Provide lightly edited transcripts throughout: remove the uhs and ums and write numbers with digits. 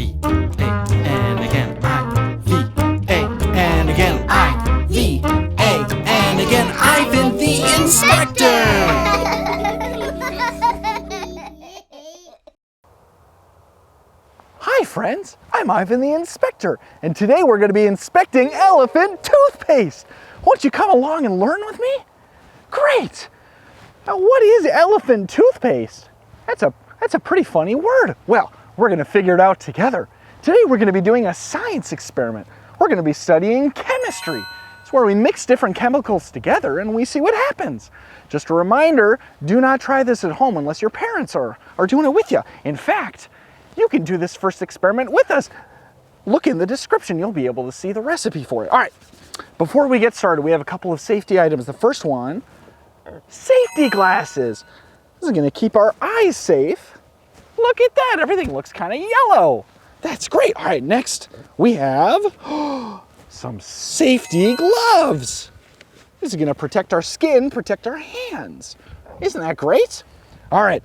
V, A, and again I, V, A, and again I, V, A, and again Ivan the Inspector! Hi friends, I'm Ivan the Inspector, and today we're going to be inspecting elephant toothpaste. Won't you come along and learn with me? Great! Now what is elephant toothpaste? That's a pretty funny word. Well, we're going to figure it out together. Today we're going to be doing a science experiment. We're going to be studying chemistry. It's where we mix different chemicals together and we see what happens. Just a reminder, do not try this at home unless your parents are doing it with you. In fact, you can do this first experiment with us. Look in the description, you'll be able to see the recipe for it. All right, before we get started, we have a couple of safety items. The first one, safety glasses. This is gonna keep our eyes safe. Look at that, everything looks kind of yellow. That's great. All right, next we have some safety gloves. This is gonna protect our skin, protect our hands. Isn't that great? All right,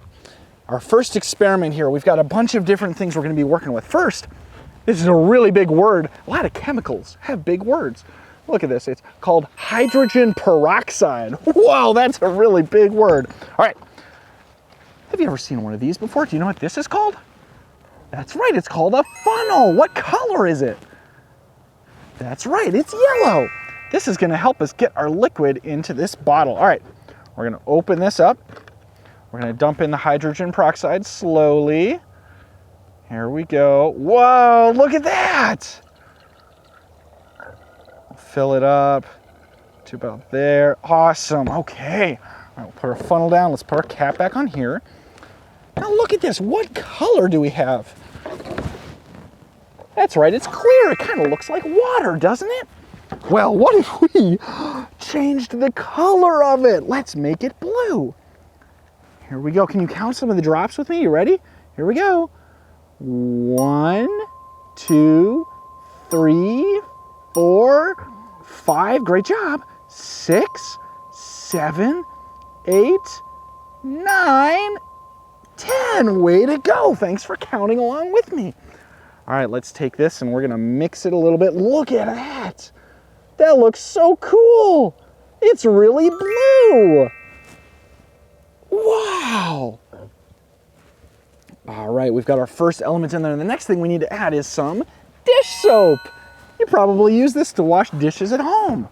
our first experiment here, we've got a bunch of different things we're gonna be working with. First, this is a really big word. A lot of chemicals have big words. Look at this, it's called hydrogen peroxide. Wow, that's a really big word. All right, have you ever seen one of these before? Do you know what this is called? That's right, it's called a funnel. What color is it? That's right, it's yellow. This is gonna help us get our liquid into this bottle. All right, we're gonna open this up. We're gonna dump in the hydrogen peroxide slowly. Here we go. Whoa, look at that. Fill it up to about there. Awesome, okay. All right, we'll put our funnel down. Let's put our cap back on here. Now look at this, what color do we have? That's right, it's clear. It kind of looks like water, doesn't it? Well, what if we changed the color of it? Let's make it blue. Here we go. Can you count some of the drops with me? You ready? Here we go. 1, 2, 3, 4, 5. Great job. 6, 7, 8, 9, 10. Way to go. Thanks for counting along with me. All right, let's take this and we're gonna mix it a little bit. Look at that. That looks so cool. It's really blue. Wow. All right, we've got our first element in there. And the next thing we need to add is some dish soap. You probably use this to wash dishes at home.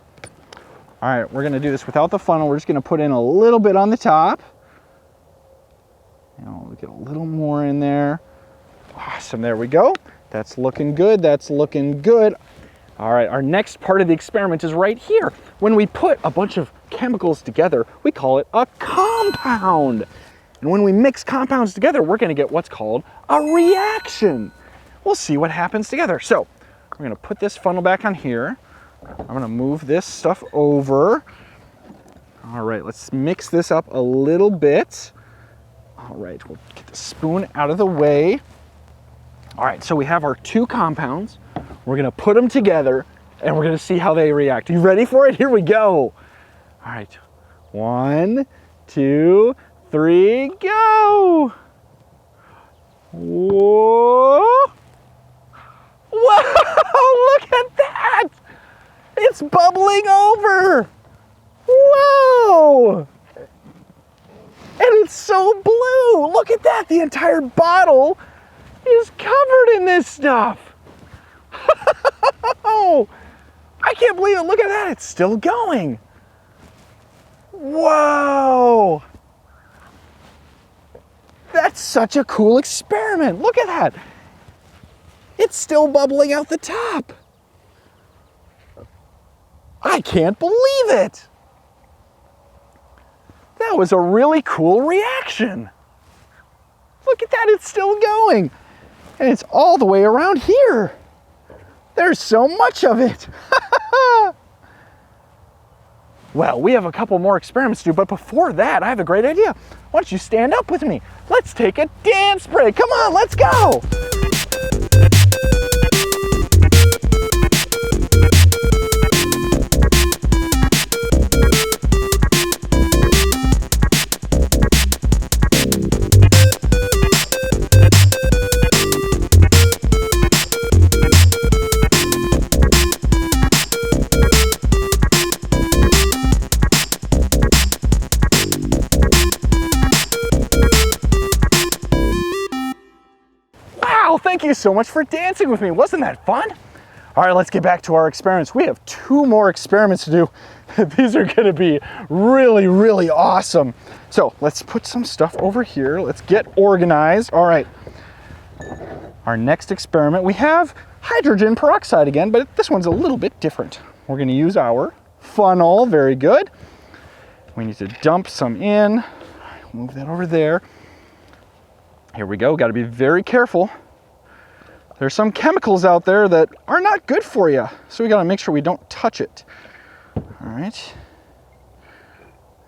All right, we're gonna do this without the funnel. We're just gonna put in a little bit on the top. We'll get a little more in there. Awesome, there we go. That's looking good, that's looking good. All right, our next part of the experiment is right here. When we put a bunch of chemicals together, we call it a compound. And when we mix compounds together, we're gonna get what's called a reaction. We'll see what happens together. So, we're gonna put this funnel back on here. I'm gonna move this stuff over. All right, let's mix this up a little bit. All right, we'll get the spoon out of the way. All right, so we have our two compounds. We're gonna put them together and we're gonna see how they react. Are you ready for it? Here we go. All right, 1, 2, 3, go. Whoa. Whoa, look at that. It's bubbling over. Whoa. And it's so blue. Look at that, the entire bottle is covered in this stuff. Oh, I can't believe it. Look at that. It's still going. Whoa. That's such a cool experiment. Look at that. It's still bubbling out the top. I can't believe it. That was a really cool reaction. Look at that. It's still going. And it's all the way around here. There's so much of it. Well, we have a couple more experiments to do, but before that, I have a great idea. Why don't you stand up with me? Let's take a dance break. Come on, let's go. thank you so much for dancing with me. Wasn't that fun? All right, let's get back to our experiments. We have 2 more experiments to do. These are gonna be really, really awesome. So let's put some stuff over here. Let's get organized. All right, our next experiment, we have hydrogen peroxide again, but this one's a little bit different. We're gonna use our funnel, very good. We need to dump some in. Move that over there. Here we go, gotta be very careful. There's some chemicals out there that are not good for you, so we gotta make sure we don't touch it. All right,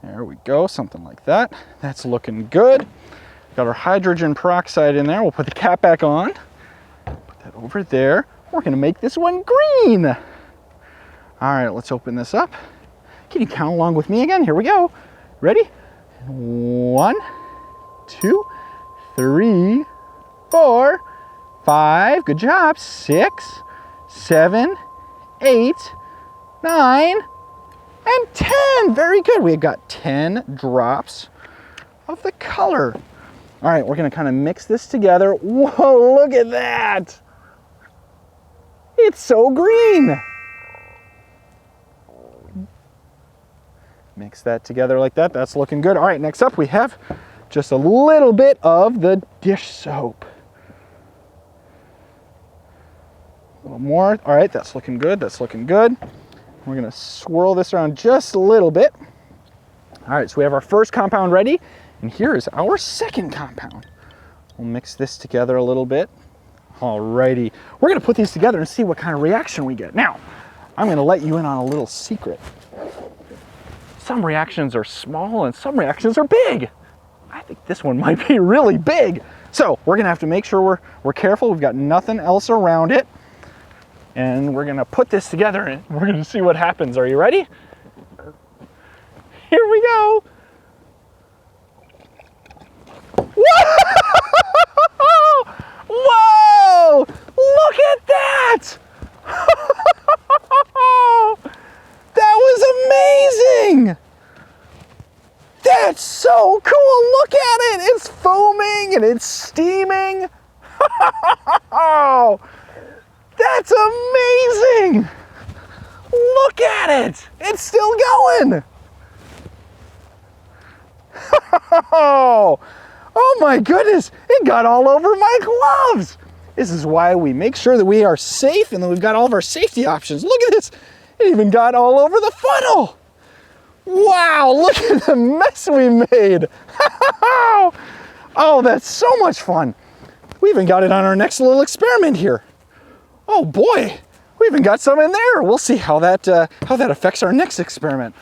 there we go, something like that. That's looking good. Got our hydrogen peroxide in there. We'll put the cap back on. Put that over there. We're gonna make this one green. All right, let's open this up. Can you count along with me again? Here we go. Ready? 1, 2, 3, 4, 5, good job, 6, 7, 8, 9, and 10. Very good. We've got 10 drops of the color. All right, we're gonna kind of mix this together. Whoa, look at that. It's so green. Mix that together like that. That's looking good. All right, next up we have just a little bit of the dish soap. A little more. All right, that's looking good. That's looking good. We're gonna swirl this around just a little bit. All right, so we have our first compound ready, and here is our second compound. We'll mix this together a little bit. All righty, we're gonna put these together and see what kind of reaction we get. Now, I'm gonna let you in on a little secret. Some reactions are small and some reactions are big. I think this one might be really big. So we're gonna have to make sure we're careful. We've got nothing else around it. And we're gonna put this together and we're gonna see what happens. Are you ready? Here we go. Whoa! Whoa! Look at that! That was amazing! That's so cool! Look at it! It's foaming and it's steaming! That's amazing! Look at it! It's still going! Oh my goodness! It got all over my gloves! This is why we make sure that we are safe and that we've got all of our safety options. Look at this! It even got all over the funnel! Wow, look at the mess we made! Oh, that's so much fun! We even got it on our next little experiment here. Oh boy, we even got some in there. We'll see how that affects our next experiment.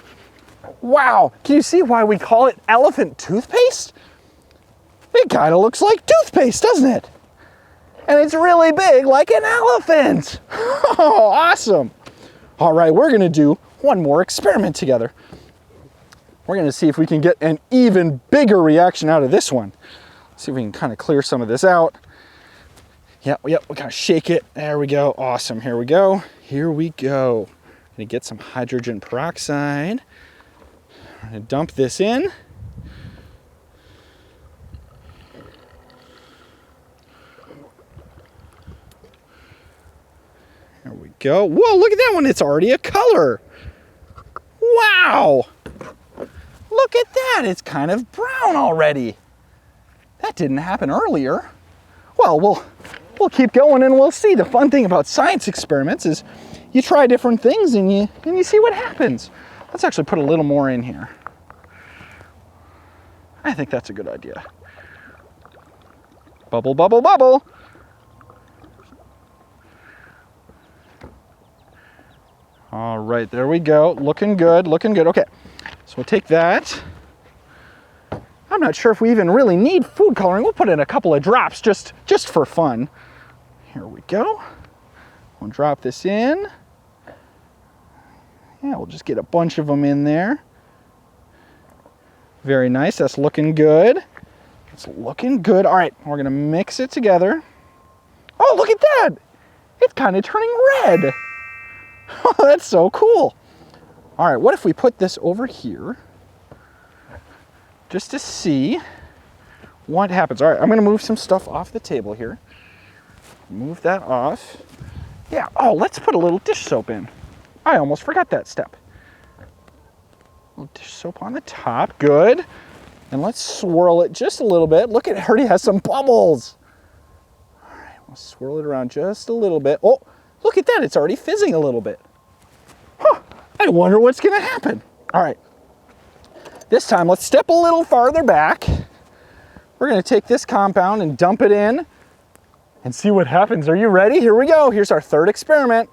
Wow, can you see why we call it elephant toothpaste? It kind of looks like toothpaste, doesn't it? And it's really big like an elephant. Oh, awesome. All right, we're gonna do one more experiment together. We're gonna see if we can get an even bigger reaction out of this one. See if we can kind of clear some of this out. Yep, we gotta shake it. There we go, awesome, here we go. Here we go. Gonna get some hydrogen peroxide. I'm gonna dump this in. There we go. Whoa, look at that one, it's already a color. Wow! Look at that, it's kind of brown already. That didn't happen earlier. Well, we'll keep going and we'll see. The fun thing about science experiments is you try different things and you see what happens. Let's actually put a little more in here. I think that's a good idea. Bubble, bubble, bubble. All right, there we go. Looking good, looking good. Okay, so we'll take that. I'm not sure if we even really need food coloring. We'll put in a couple of drops just for fun. Here we go. We'll drop this in. Yeah, we'll just get a bunch of them in there. Very nice, that's looking good. It's looking good. All right, we're gonna mix it together. Oh, look at that! It's kind of turning red. Oh, that's so cool. All right, what if we put this over here just to see what happens. All right, I'm gonna move some stuff off the table here. Move that off. Yeah, oh, let's put a little dish soap in. I almost forgot that step. A little dish soap on the top, good. And let's swirl it just a little bit. Look at it, already has some bubbles. All right, we'll swirl it around just a little bit. Oh, look at that, it's already fizzing a little bit. Huh, I wonder what's gonna happen. All right, this time let's step a little farther back. We're gonna take this compound and dump it in and see what happens. Are you ready? Here we go. Here's our third experiment.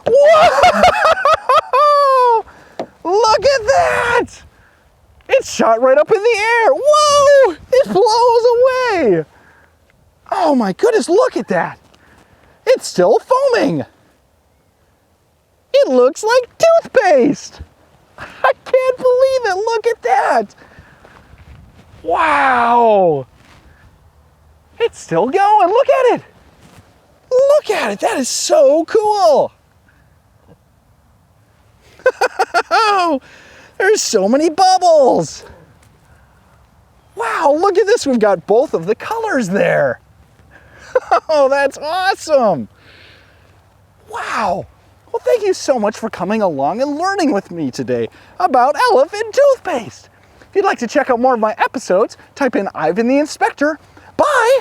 Whoa! Look at that! It shot right up in the air. Whoa! It blows away. Oh my goodness, look at that. It's still foaming. It looks like toothpaste. I can't believe it. Look at that. Wow. It's still going. Look at it. Look at it. That is so cool. There's so many bubbles. Wow, look at this. We've got both of the colors there. Oh, that's awesome. Wow. Well, thank you so much for coming along and learning with me today about elephant toothpaste. If you'd like to check out more of my episodes, type in Ivan the Inspector. Bye.